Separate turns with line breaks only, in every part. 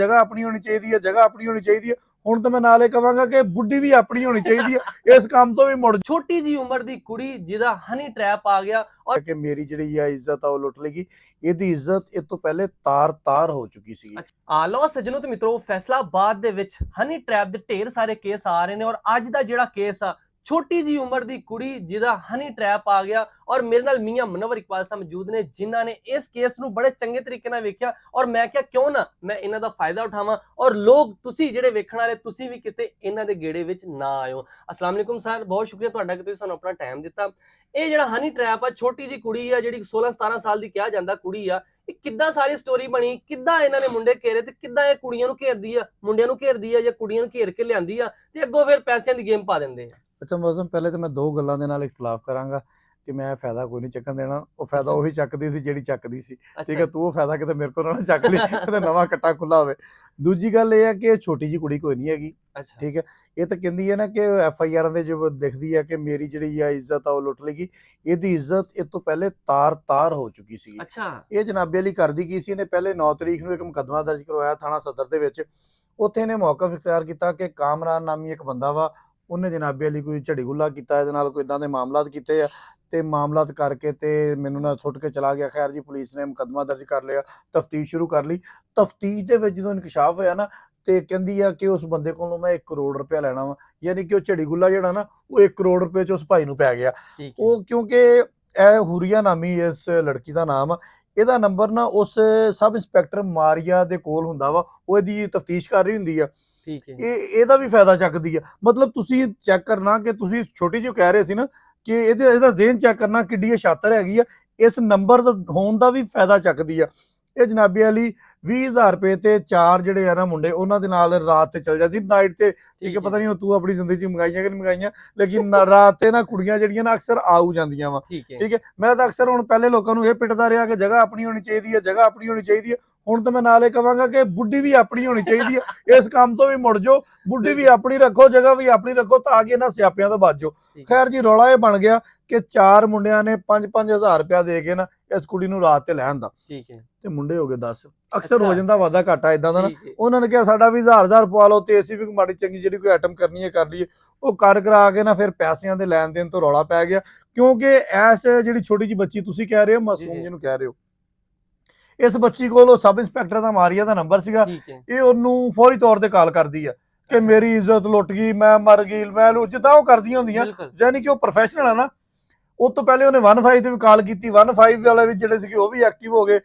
जगह अपनी होनी चाहिए, जगह अपनी होनी चाहिए। ਹੁਣ ਤਾਂ ਮੈਂ ਨਾਲੇ ਕਹਾਂਗਾ ਕਿ ਬੁੱਢੀ ਵੀ ਆਪਣੀ ਹੋਣੀ ਚਾਹੀਦੀ ਹੈ, ਇਸ ਕੰਮ ਤੋਂ ਵੀ ਮੁੜ
ਛੋਟੀ ਜੀ ਉਮਰ ਦੀ ਕੁੜੀ ਜਿਹਦਾ ਹਨੀ ਟ੍ਰੈਪ ਆ ਗਿਆ ਔਰ
ਕਿ ਮੇਰੀ ਜਿਹੜੀ ਆ ਇੱਜ਼ਤ ਆ ਉਹ ਲੁੱਟ ਲੇਗੀ। ਇਹਦੀ ਇੱਜ਼ਤ ਇਹ ਤੋਂ ਪਹਿਲੇ ਤਾਰ-ਤਾਰ ਹੋ ਚੁੱਕੀ ਸੀ।
ਲਓ ਸੱਜਣੋ ਤੇ ਮਿੱਤਰੋ, ਫੈਸਲਾਬਾਦ ਦੇ ਵਿੱਚ ਹਨੀ ਟ੍ਰੈਪ ਦੇ ਢੇਰ ਸਾਰੇ ਕੇਸ ਆ ਰਹੇ ਨੇ ਔਰ ਅੱਜ ਦਾ ਜਿਹੜਾ ਕੇਸ ਆ, ਛੋਟੀ ਜੀ ਉਮਰ ਦੀ ਕੁੜੀ ਜਿਹਦਾ ਹਨੀ ਟ੍ਰੈਪ ਆ ਗਿਆ ਔਰ ਮੇਰੇ ਨਾਲ ਮੀਆਂ ਮੁਨੱਵਰ ਇਕਬਾਲ ਸਾਹਿਬ ਮੌਜੂਦ ਨੇ ਜਿਨ੍ਹਾਂ ਨੇ ਇਸ ਕੇਸ ਨੂੰ ਬੜੇ ਚੰਗੇ ਤਰੀਕੇ ਨਾਲ ਵੇਖਿਆ ਔਰ ਮੈਂ ਕਿਹਾ ਕਿਉਂ ਨਾ ਮੈਂ ਇਹਨਾਂ ਦਾ ਫਾਇਦਾ ਉਠਾਵਾਂ ਔਰ ਲੋਕ ਤੁਸੀਂ ਜਿਹੜੇ ਵੇਖਣ ਵਾਲੇ ਤੁਸੀਂ ਵੀ ਕਿਤੇ ਇਹਨਾਂ ਦੇ ਗੇੜੇ ਵਿੱਚ ਨਾ ਆਇਓ। अस्सलाम वालेकुम सर, बहुत शुक्रिया ਤੁਹਾਡਾ ਕਿ ਤੁਸੀਂ ਸਾਨੂੰ ਆਪਣਾ ਟਾਈਮ ਦਿੱਤਾ। ਇਹ ਜਿਹੜਾ ਹਨੀ ਟ੍ਰੈਪ ਆ, ਛੋਟੀ ਜੀ ਕੁੜੀ ਆ ਜਿਹੜੀ 16-17 ਸਾਲ ਦੀ ਕਿਹਾ ਜਾਂਦਾ ਕੁੜੀ ਆ, ਇਹ ਕਿੱਦਾਂ ਸਾਰੀ ਸਟੋਰੀ ਬਣੀ, ਕਿੱਦਾਂ ਇਹਨਾਂ ਨੇ ਮੁੰਡੇ ਘੇਰੇ ਤੇ ਕਿੱਦਾਂ ਇਹ ਕੁੜੀਆਂ ਨੂੰ ਘੇਰਦੀ ਆ, ਮੁੰਡਿਆਂ ਨੂੰ ਘੇਰਦੀ ਆ ਜਾਂ ਕੁੜੀਆਂ ਨੂੰ ਘੇਰ ਕੇ ਲਿਆਂਦੀ ਆ ਤੇ ਅੱਗੋਂ ਫਿਰ ਪੈਸਿਆਂ ਦੀ ਗੇਮ ਪਾ ਦਿੰਦੇ ਆ।
ਅੱਛਾ ਮੌਸਮ, ਪਹਿਲੇ ਤਾਂ ਮੈਂ ਦੋ ਗੱਲਾਂ ਦੇ ਨਾਲ ਇਖਤਲਾਫ ਕਰਾਂਗਾ ਕਿ ਮੈਂ ਫਾਇਦਾ ਕੋਈ ਨਹੀਂ ਚੱਕਣ ਦੇਣਾ। ਉਹ ਫਾਇਦਾ ਉਹੀ ਚੱਕਦੀ ਸੀ ਜਿਹੜੀ ਚੱਕਦੀ ਸੀ, ਠੀਕ ਹੈ। ਤੂੰ ਉਹ ਫਾਇਦਾ ਕਿਤੇ ਮੇਰੇ ਕੋਲ ਨਾ ਚੱਕ ਲਈ ਕਿਤੇ ਨਵਾਂ ਕੱਟਾ ਖੁੱਲਾ ਹੋਵੇ। ਦੂਜੀ ਗੱਲ ਇਹ ਹੈ ਕਿ ਛੋਟੀ ਜੀ ਕੁੜੀ ਕੋਈ ਨਹੀਂ ਹੈਗੀ, ਠੀਕ ਹੈ। ਇਹ ਤਾਂ ਕਹਿੰਦੀ ਹੈ ਨਾ ਕਿ FIR ਦੇ ਜੋ ਦਿਖਦੀ ਹੈ ਕਿ ਮੇਰੀ ਜਿਹੜੀ ਆ ਇੱਜ਼ਤ ਆ ਉਹ ਲੁੱਟ ਲੇਗੀ। ਇਹਦੀ ਇੱਜ਼ਤ ਇਹ ਤੋਂ ਪਹਿਲੇ ਤਾਰ-ਤਾਰ ਹੋ ਚੁੱਕੀ ਸੀ। ਇਹ ਜਨਾਬੇ ਲਈ ਕਰਦੀ ਕੀ ਸੀ, ਇਹਨੇ ਪਹਿਲੇ 9 ਤਰੀਕ ਨੂੰ ਇੱਕ ਮੁਕੱਦਮਾ ਦਰਜ ਕਰਵਾਇਆ ਥਾਣਾ ਸਦਰ ਦੇ ਵਿੱਚ। ਉੱਥੇ ਇਹਨੇ ਮੌਕਫ ਇਖਤਿਆਰ ਕੀਤਾ ਕਿ ਕਾਮਰਾਨ ਨਾਮੀ ਇੱਕ ਬੰਦਾ ਵਾ, ਉਹਨੇ ਜਨਾਬੇ ਲਈ ਕੋਈ ਝੜੀ ਗੁੱਲਾ ਕੀਤਾ, ਇਹਦੇ ਨਾਲ ਕੋਈ ਇਦਾਂ ਦੇ ਮਾਮਲਾਤ ਕੀਤੇ ਆ ਤੇ ਮਾਮਲਾਤ ਕਰਕੇ ਤੇ ਮੈਨੂੰ ਨਾ ਸੁੱਟ ਕੇ ਚਲਾ ਗਿਆ। ਖੈਰ ਜੀ, ਪੁਲਿਸ ਨੇ ਮੁਕੱਦਮਾ ਦਰਜ ਕਰ ਲਿਆ, ਤਫਤੀਸ਼ ਸ਼ੁਰੂ ਕਰ ਲਈ। ਤਫਤੀਸ਼ ਦੇ ਵਿੱਚ ਜਦੋਂ ਇਨਕਸ਼ਾਫ ਹੋਇਆ ਨਾ ਤੇ ਕਹਿੰਦੀ ਆ ਕਿ ਉਸ ਬੰਦੇ ਕੋਲੋਂ ਮੈਂ 1 ਕਰੋੜ ਰੁਪਇਆ ਲੈਣਾ ਵਾ, ਯਾਨੀ ਕਿ ਉਹ ਝੜੀ ਗੁੱਲਾ ਜਿਹੜਾ ਨਾ ਉਹ 1 ਕਰੋੜ ਰੁਪਏ ਚ ਉਸ ਭਾਈ ਨੂੰ ਪੈ ਗਿਆ। ਉਹ ਕਿਉਂਕਿ ਇਹ ਹੁਰੀਆ ਨਾਮੀ ਇਸ ਲੜਕੀ ਦਾ ਨਾਮ ਆ, ਇਹਦਾ ਨੰਬਰ ਨਾ ਉਸ ਸਬ ਇੰਸਪੈਕਟਰ ਮਾਰੀਆ ਦੇ ਕੋਲ ਹੁੰਦਾ ਵਾ, ਉਹ ਇਹਦੀ ਤਫਤੀਸ਼ ਕਰ ਰਹੀ ਹੁੰਦੀ ਆ। ਇਹਦਾ ਵੀ ਫਾਇਦਾ ਚੱਕਦੀ ਆ। ਮਤਲਬ ਤੁਸੀਂ ਚੈੱਕ ਕਰਨਾ ਕਿ ਤੁਸੀਂ ਛੋਟੀ ਜਿਹੀ ਕਹਿ ਰਹੇ ਸੀ ਨਾ ਕਿ ਇਹਦਾ ਜ਼ਿਹਨ ਚੈੱਕ ਕਰਨਾ ਕਿੱਡੀ ਸ਼ਾਤਰ ਹੈਗੀ ਆ, ਇਸ ਨੰਬਰ ਹੋਣ ਦਾ ਵੀ ਫਾਇਦਾ ਚੱਕਦੀ ਆ। ਇਹ ਜਨਾਬੇ ਵਾਲੀ 20,000 ਰੁਪਏ ਤੇ 4 ਜਿਹੜੇ ਆ ਨਾ ਮੁੰਡੇ ਉਹਨਾਂ ਦੇ ਨਾਲ ਰਾਤ ਤੇ ਚਲ ਜਾਂਦੀ ਨਾਈਟ ਤੇ, ਠੀਕ ਹੈ। ਪਤਾ ਨਹੀਂ ਤੂੰ ਆਪਣੀ ਜ਼ਿੰਦਗੀ ਚ ਮੰਗਾਈਆਂ ਕਿ ਨਹੀਂ ਮੰਗਾਈਆਂ, ਲੇਕਿਨ ਰਾਤ ਤੇ ਨਾ ਕੁੜੀਆਂ ਜਿਹੜੀਆਂ ਨਾ ਅਕਸਰ ਆਉ ਜਾਂਦੀਆਂ ਵਾ, ਠੀਕ ਹੈ। ਮੈਂ ਤਾਂ ਅਕਸਰ ਹੁਣ ਪਹਿਲੇ ਲੋਕਾਂ ਨੂੰ ਇਹ ਪਿੱਟਦਾ ਰਿਹਾ ਕਿ ਜਗ੍ਹਾ ਆਪਣੀ ਹੋਣੀ ਚਾਹੀਦੀ ਹੈ, ਜਗ੍ਹਾ ਆਪਣੀ ਹੋਣੀ ਚਾਹੀਦੀ ਹੈ। ਹੁਣ ਤਾਂ ਮੈਂ ਨਾਲੇ ਕਹਾਂਗਾ ਕਿ ਬੁੱਢੀ ਵੀ ਆਪਣੀ ਹੋਣੀ ਚਾਹੀਦੀ ਹੈ, ਇਸ ਕੰਮ ਤੋਂ ਵੀ ਮੁੜ ਜਾਓ, ਬੁੱਢੀ ਵੀ ਆਪਣੀ ਰੱਖੋ, ਜਗ੍ਹਾ ਵੀ ਆਪਣੀ ਰੱਖੋ ਤਾਂ ਕਿ ਇਹਨਾਂ ਸਿਆਪਿਆਂ ਤੋਂ ਬਚ ਜਾਓ। ਖੈਰ ਜੀ, ਰੌਲਾ ਇਹ ਬਣ ਗਿਆ ਕਿ 4 ਮੁੰਡਿਆਂ ਨੇ 5-5 ਹਜ਼ਾਰ ਰੁਪਇਆ ਦੇ ਕੇ ਨਾ ਇਸ ਕੁੜੀ ਨੂੰ ਰਾਤ ਤੇ ਲੈਣ ਦਾ, ਤੇ ਮੁੰਡੇ ਹੋ ਗਏ 10। ਅਕਸਰ ਹੋ ਜਾਂਦਾ ਵਾਦਾ ਘਾਟਾ ਇਦਾਂ ਦਾ ਨਾ। ਉਹਨਾਂ ਨੇ ਕਿਹਾ ਸਾਡਾ ਵੀ 1000 ਪਵਾ ਲਓ ਤੇ ਅਸੀਂ ਵੀ ਮਾੜੀ ਚੰਗੀ ਜਿਹੜੀ ਕੋਈ ਆਈਟਮ ਕਰਨੀ ਹੈ ਕਰ ਲਈਏ। ਉਹ ਕਰ ਕਰਾ ਕੇ ਨਾ ਫਿਰ ਪੈਸਿਆਂ ਦੇ ਲੈਣ ਦੇਣ ਤੋਂ ਰੌਲਾ ਪੈ ਗਿਆ, ਕਿਉਂਕਿ ਐਸ ਜਿਹੜੀ ਛੋਟੀ ਜਿਹੀ ਬੱਚੀ ਤੁਸੀਂ ਕਹਿ ਰਹੇ ਹੋ, ਮਾਸੂਮ ਜਿਹਨੂੰ ਕਹਿ ਰਹੇ ਹੋ, ਇਸ ਬੱਚੀ ਕੋਲ ਉਹ ਸਬ ਇੰਸਪੈਕਟਰ ਦਾ ਮਾਰੀਆ ਦਾ ਨੰਬਰ ਸੀਗਾ। ਇਹ ਉਹਨੂੰ ਫੌਰੀ ਤੌਰ ਤੇ ਕਾਲ ਕਰਦੀ ਆ ਕਿ ਮੇਰੀ ਇੱਜ਼ਤ ਲੁੱਟ ਗਈ, ਮੈਂ ਮਰ ਗਈ, ਮੈਂ ਜਿੱਦਾਂ ਉਹ ਕਰਦੀਆਂ ਹੁੰਦੀਆਂ, ਯਾਨੀ ਕਿ ਉਹ ਪ੍ਰੋਫੈਸ਼ਨਲ ਆ ਨਾ। ਉਸ ਤੋਂ ਪਹਿਲੇ ਉਹਨੇ 15 ਤੇ ਵੀ ਕਾਲ ਕੀਤੀ, 15 ਵਾਲੇ ਵੀ ਜਿਹੜੇ ਸੀਗੇ ਉਹ ਵੀ ਐਕਟਿਵ ਹੋ ਗਏ।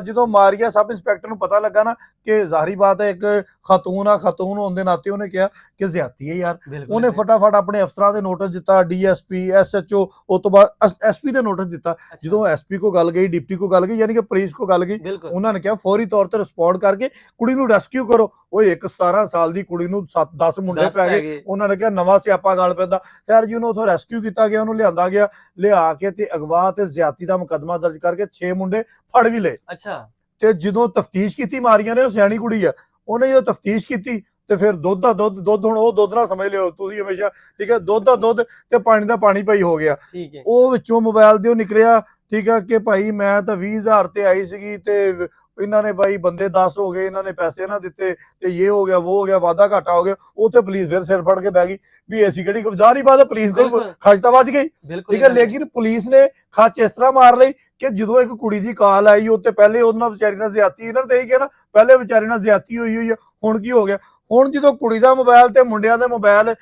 ਜਦੋਂ ਮਾਰੀਆ ਸਬ ਇੰਸਪੈਕਟਰ ਨੂੰ ਪਤਾ ਲੱਗਾ ਨਾ ਕਿ ਜ਼ਾਹਰੀ ਬਾਤ ਹੈ ਇੱਕ ਖਾਤੂਨ ਆ, ਖਾਤੂਨ ਹੋਣ ਦੇ ਨਾਤੇ ਉਹਨੇ ਕਿਹਾ ਕਿ ਜ਼ਿਆਦਤੀ ਹੈ ਯਾਰ। ਉਹਨੇ ਫਟਾਫਟ ਆਪਣੇ ਅਫਸਰਾਂ ਦੇ ਨੋਟਿਸ ਦਿੱਤਾ, DSP SHO, ਉਸ ਤੋਂ ਬਾਅਦ SP ਦੇ ਨੋਟਿਸ ਦਿੱਤਾ। ਜਦੋਂ SP ਕੋ ਗੱਲ ਗਈ, ਡਿਪਟੀ ਕੋ ਗੱਲ ਗਈ, ਯਾਨੀ ਕਿ ਪੁਲਿਸ ਕੋ ਗੱਲ ਗਈ, ਉਹਨਾਂ ਨੇ ਕਿਹਾ ਫੌਰੀ ਤੌਰ ਤੇ ਰਿਸਪੌਂਡ ਕਰਕੇ ਕੁੜੀ ਨੂੰ ਰੈਸਕਿਊ ਕਰੋ। ਉਹ ਇੱਕ 17 ਸਾਲ ਦੀ ਕੁੜੀ ਨੂੰ 7-10 ਮੁੰਡੇ ਪੈ ਗਏ, ਉਹਨਾਂ ਨੇ ਕਿਹਾ ਨਵਾਂ ਸਿਆਪਾ ਗਾਲ ਪੈਂਦਾ। ਖੈਰ ਜੀ, ਉਹਨੂੰ ਉੱਥੋਂ ਰੈਸਕਿਊ ਕੀਤਾ ਗਿਆ, ਉਹਨੂੰ ਲਿਆਂਦਾ ਗਿਆ, ਲਿਆ ਕੇ ਤੇ ਅਗਵਾ ਤੇ ਜ਼ਿਆਦਤੀ ਦਾ ਮੁਕੱਦਮਾ ਦਰਜ ਕਰਕੇ 6 ਮੁੰਡੇ ਫੜ ਵੀ ਲਏ। ਤੇ ਜਦੋਂ ਤਫਤੀਸ਼ ਕੀਤੀ ਮਾਰੀਆਂ ਨੇ, ਉਹ ਸਿਆਣੀ ਕੁੜੀ ਆ, ਉਹਨੇ ਜਦੋਂ ਤਫਤੀਸ਼ ਕੀਤੀ ਤੇ ਫਿਰ ਦੁੱਧ ਦਾ ਦੁੱਧ ਹੁਣ ਉਹ ਦੁੱਧ ਨਾ ਸਮਝ ਲਿਓ ਤੁਸੀਂ ਹਮੇਸ਼ਾ, ਠੀਕ ਹੈ। ਦੁੱਧ ਦਾ ਦੁੱਧ ਤੇ ਪਾਣੀ ਦਾ ਪਾਣੀ ਪਈ ਹੋ ਗਿਆ। ਉਹ ਵਿੱਚੋਂ ਮੋਬਾਈਲ ਦੇ ਉਹ ਨਿਕਲਿਆ, ਠੀਕ ਹੈ, ਕਿ ਭਾਈ ਮੈਂ ਤਾਂ 20,000 ਤੇ ਆਈ ਸੀਗੀ ਤੇ ਇਹਨਾਂ ਨੇ ਭਾਈ ਬੰਦੇ 10 ਹੋ ਗਏ, ਇਹਨਾਂ ਨੇ ਪੈਸੇ ਨਾ ਦਿੱਤੇ ਤੇ ਇਹ ਹੋ ਗਿਆ, ਉਹ ਹੋ ਗਿਆ, ਵਾਦਾ ਘਾਟਾ ਹੋ ਗਿਆ। ਉੱਥੇ ਪੁਲਿਸ ਫਿਰ ਸਿਰ ਫੜ ਕੇ ਬਹਿ ਗਈ ਵੀ ਐਸੀ ਕਿਹੜੀ ਜ਼ਾਹਰੀ ਬਾਤ ਹੈ, ਪੁਲਿਸ ਕੋਲ ਖੱਜ ਤਾਂ ਵੱਜ ਗਈ, ਠੀਕ ਹੈ। ਲੇਕਿਨ ਪੁਲਿਸ ਨੇ ਖੱਚ ਇਸ ਤਰ੍ਹਾਂ ਮਾਰ ਲਈ ਕਿ ਜਦੋਂ ਇੱਕ ਕੁੜੀ ਦੀ ਕਾਲ ਆਈ, ਉਹ ਤੇ ਪਹਿਲੇ ਉਹਨਾਂ ਵਿਚਾਰੀ ਨਾਲ ਜ਼ਿਆਦਤੀ, ਇਹਨਾਂ ਨੇ ਕਿਹਾ ਨਾ ਪਹਿਲੇ ਵਿਚਾਰੀ ਨਾਲ ਜ਼ਿਆਦਤੀ ਹੋਈ ਆ। ਹੁਣ ਕੀ ਹੋ ਗਿਆ, ਹੁਣ ਜਦੋਂ ਕੁੜੀ ਦਾ ਮੋਬਾਈਲ ਤੇ ਮੁੰਡਿਆਂ ਦੇ ਮੋਬਾਈਲ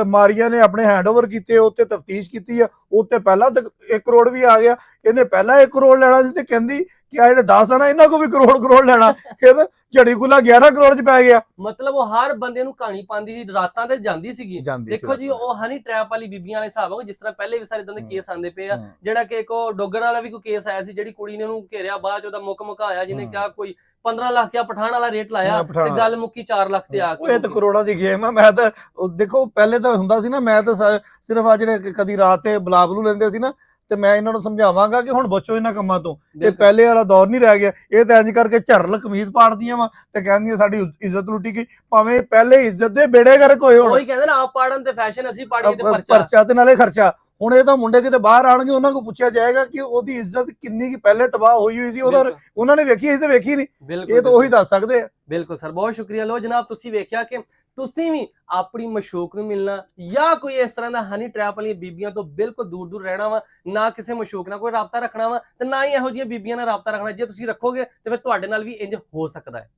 ਮਾਰੀਆਂ ਨੇ ਆਪਣੇ ਹੈਂਡਓਵਰ ਕੀਤੇ, ਉੱਤੇ ਤਫਤੀਸ਼ ਕੀਤੀ ਆ, ਉੱਤੇ ਪਹਿਲਾਂ 1 ਕਰੋੜ ਵੀ ਆ ਗਿਆ। ਇਹਨੇ ਪਹਿਲਾਂ 1 ਕਰੋੜ ਲੈਣਾ ਸੀ ਤੇ ਕਹਿੰਦੀ ਕਿ ਆ ਜਿਹੜੇ 10 ਆ ਨਾ ਇਹਨਾਂ ਕੋ ਵੀ ਕਰੋੜ ਲੈਣਾ। ਇਹ ਝੜੀ ਗੁੱਲਾ 11 ਕਰੋੜ ਚ ਪੈ ਗਿਆ।
ਮਤਲਬ ਉਹ ਹਰ ਬੰਦੇ ਨੂੰ ਕਹਾਣੀ ਪਾਉਂਦੀ ਸੀ, ਰਾਤਾਂ ਤੇ ਜਾਂਦੀ ਸੀਗੀ। ਦੇਖੋ ਜੀ, ਉਹ ਹਨੀ ਟ੍ਰੈਪ ਵਾਲੀ ਬੀਬੀਆਂ ਵਾਲੇ ਹਿਸਾਬ ਹੋ, ਜਿਸ ਤਰ੍ਹਾਂ ਪਹਿਲੇ ਵੀ ਸਾਰੇ ਇਦਾਂ ਦੇ ਕੇਸ ਆਉਂਦੇ ਪਏ ਆ। ਜਿਹੜਾ ਕਿ ਇੱਕ ਉਹ ਡੋਗਰ ਵਾਲਾ ਵੀ ਕੋਈ ਕੇਸ ਆਇਆ ਸੀ, ਜਿਹੜੀ ਕੁੜੀ ਨੇ ਉਹਨੂੰ ਘੇਰਿਆ, ਬਾਅਦ ਚ ਉਹਦਾ ਮੁੱਕ ਆਇਆ, ਜਿਹਨੇ ਕਿਹਾ ਕੋਈ 15 ਲੱਖ ਕਿਆ ਪਠਾਨ ਵਾਲਾ ਰੇਟ ਲਾਇਆ ਤੇ ਗੱਲ ਮੁੱਕੀ 4 ਲੱਖ ਤੇ ਆ ਕੇ।
ਇਹ ਤਾਂ ਕਰੋੜਾਂ ਦੀ ਗੇਮ ਆ। ਮੈਂ ਤਾਂ ਦੇਖੋ ਪਹਿਲੇ ਤਾਂ ਹੁੰਦਾ ਸੀ ਨਾ, ਮੈਂ ਤਾਂ ਸਿਰਫ ਆ ਜਿਹੜੇ ਕਦੀ ਰਾਤ ਤੇ ਬਲਾਬਲੂ ਲੈਂਦੇ ਸੀ ਨਾ ਤੇ ਮੈਂ ਇਹਨਾਂ ਨੂੰ ਸਮਝਾਵਾਂਗਾ ਕਿ ਹੁਣ ਬਚੋ ਇਹਨਾਂ ਕੰਮਾਂ ਤੋਂ। ਇਹ
ਬਿਲਕੁਲ
ਪਹਿਲੇ ਵਾਲਾ ਦੌਰ ਨਹੀਂ ਰਹਿ ਗਿਆ। ਇਹ ਤਾਂ ਇੰਜ ਕਰਕੇ ਝਰਲ ਕਮੀਜ਼ ਪਾੜਦੀਆਂ ਵਾ ਤੇ ਕਹਿੰਦੀਆਂ ਸਾਡੀ ਇੱਜ਼ਤ ਲੁੱਟੀ ਗਈ। ਭਾਵੇਂ ਪਹਿਲੇ ਇੱਜ਼ਤ ਦੇ ਬੇੜੇ ਗਰਕ ਹੋਏ ਹੁਣ,
ਉਹੀ ਕਹਿੰਦੇ ਨਾ, ਆਪ ਪਾੜਨ ਤੇ ਫੈਸ਼ਨ, ਅਸੀਂ ਪਾੜੀਏ ਤੇ ਪਰਚਾ।
ਪਰਚਾ ਤੇ ਨਾਲੇ ਖਰਚਾ। ਹੁਣ ਇਹ ਤਾਂ ਮੁੰਡੇ ਕਿਤੇ ਬਾਹਰ ਆਣਗੇ, ਉਹਨਾਂ ਕੋਲ ਪੁੱਛਿਆ ਜਾਏਗਾ ਕਿ ਉਹਦੀ ਇੱਜ਼ਤ ਕਿੰਨੀ ਕੀ ਪਹਿਲੇ ਤਬਾਹ ਹੋਈ ਹੋਈ ਸੀ, ਉਹਦਾ
ਬਿਲਕੁਲ
ਉਹਨਾਂ ਨੇ ਵੇਖੀ, ਅਸੀਂ ਤਾਂ ਵੇਖੀ ਨਹੀਂ।
ਬਿਲਕੁਲ
ਇਹ ਤਾਂ ਉਹੀ ਦੱਸ ਸਕਦੇ ਆ।
ਬਿਲਕੁਲ ਸਰ, ਬਹੁਤ ਸ਼ੁਕਰੀਆ। ਲੋ ਜਨਾਬ, ਤੁਸੀਂ ਵੇਖਿਆ ਕਿ ਤੁਸੀਂ ਵੀ ਆਪਣੀ ਮਸ਼ੂਕ ਨੂੰ ਮਿਲਣਾ ਜਾਂ ਕੋਈ ਇਸ ਤਰ੍ਹਾਂ ਦਾ ਹਨੀ ਟ੍ਰੈਪ ਵਾਲੀਆਂ ਬੀਬੀਆਂ ਤੋਂ ਬਿਲਕੁਲ ਦੂਰ ਦੂਰ ਰਹਿਣਾ ਵਾ, ਨਾ ਕਿਸੇ ਮਸ਼ੂਕ ਨਾਲ ਕੋਈ ਰਾਬਤਾ ਰੱਖਣਾ ਵਾ, ਤੇ ਨਾ ਹੀ ਇਹੋ ਜਿਹੀਆਂ ਬੀਬੀਆਂ ਨਾਲ ਰਾਬਤਾ ਰੱਖਣਾ। ਜੇ ਤੁਸੀਂ ਰੱਖੋਗੇ ਤੇ ਫਿਰ ਤੁਹਾਡੇ ਨਾਲ ਵੀ ਇੰਜ ਹੋ ਸਕਦਾ ਹੈ।